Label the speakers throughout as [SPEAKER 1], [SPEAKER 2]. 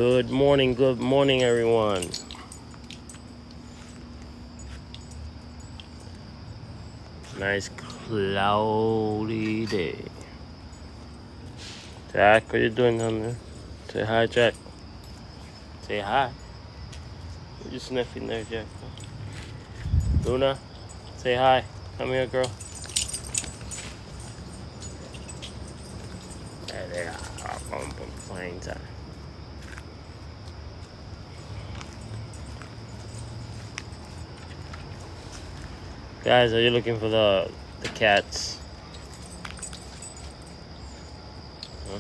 [SPEAKER 1] Good morning, everyone. Nice cloudy day. Jack, what you doing down there? Say hi, Jack. Say hi. What you sniffing there, Jack? Luna, say hi. Come here, girl. There they are. Playing time. Guys, are you looking for the cats? Huh?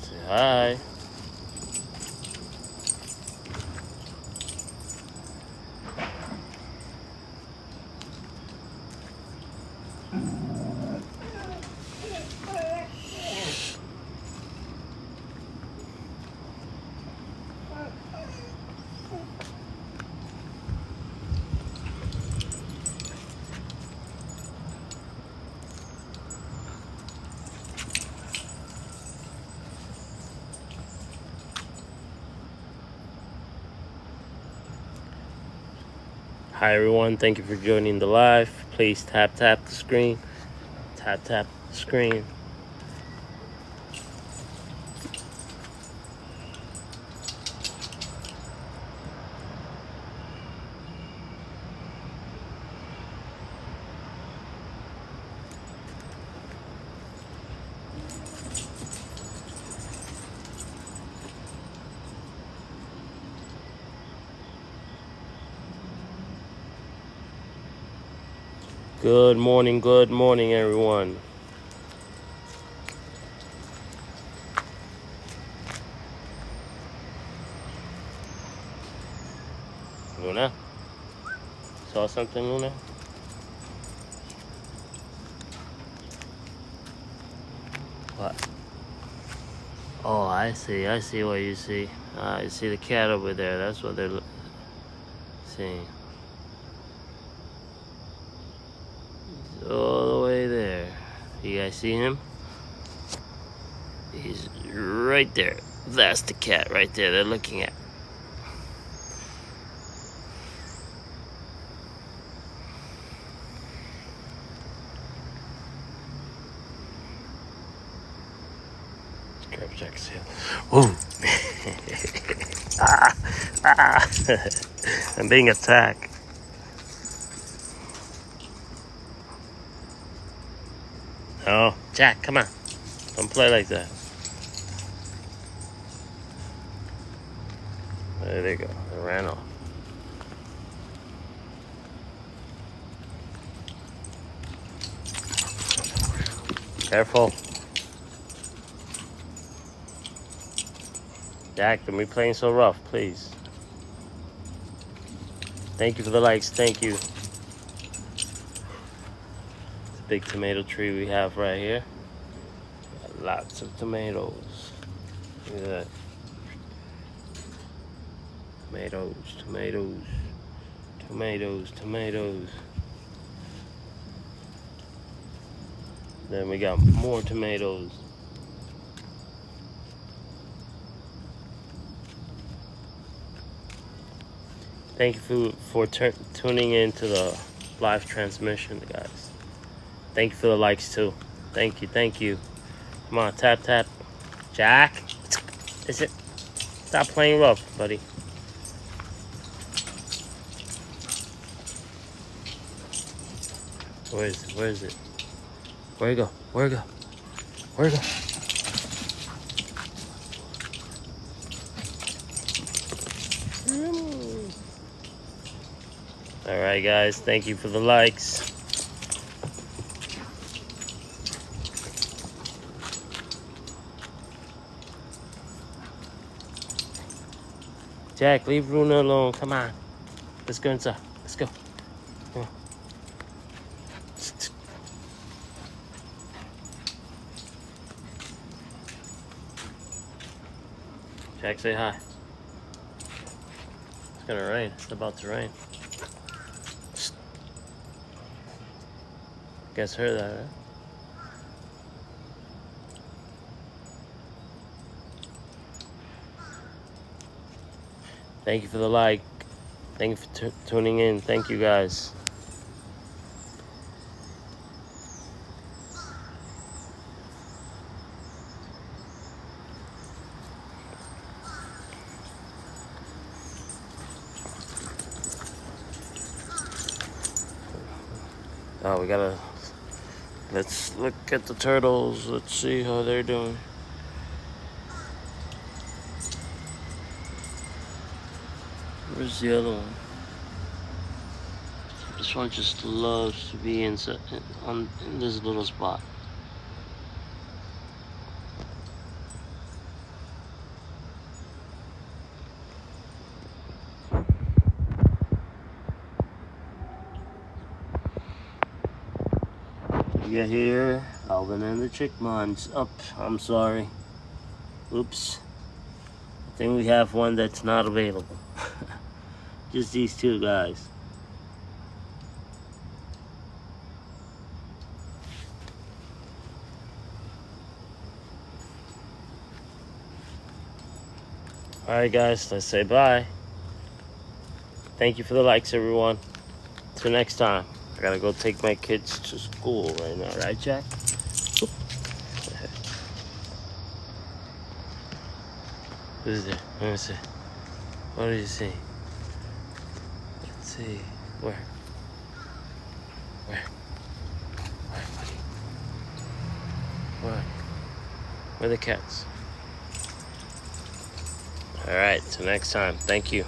[SPEAKER 1] Say hi. Hi everyone, thank you for joining the live. Please tap the screen. Tap the screen. Good morning, everyone. Luna? Saw something, Luna? What? Oh, I see what you see. You see the cat over there. That's what they're seeing. He's all the way there. You guys see him? He's right there. That's the cat right there they're looking at. Grab Jack's heel. Whoa! I'm being attacked. Oh, Jack, come on. Don't play like that. There they go. They ran off. Careful. Jack, don't be playing so rough, please. Thank you for the likes. Thank you. Big tomato tree we have right here. Got lots of tomatoes. Look at that. Tomatoes. Then we got more tomatoes. Thank you for tuning in to the live transmission, guys. Thank you for the likes too. Thank you. Come on, tap. Jack, is it? Stop playing rough, buddy. Where is it? Where'd it go? All right, guys. Thank you for the likes. Jack, leave Luna alone. Come on. Let's go inside. Let's go. Come on. Jack, say hi. It's gonna rain. It's about to rain. Guess heard that, right? Thank you for the like. Thank you for tuning in. Thank you guys. Oh, we gotta. Let's look at the turtles. Let's see how they're doing. Where's the other one? This one just loves to be in this little spot. You here, Alvin and the Chickmons. Up, I'm sorry. Oops. I think we have one that's not available. Just these two guys. Alright guys, let's say bye. Thank you for the likes, everyone. Till next time. I gotta go take my kids to school right now, right, Jack? What is it? Let me see. What did you see? Let's see. Where? Where, buddy? Where? Where are the cats? Alright, till next time. Thank you.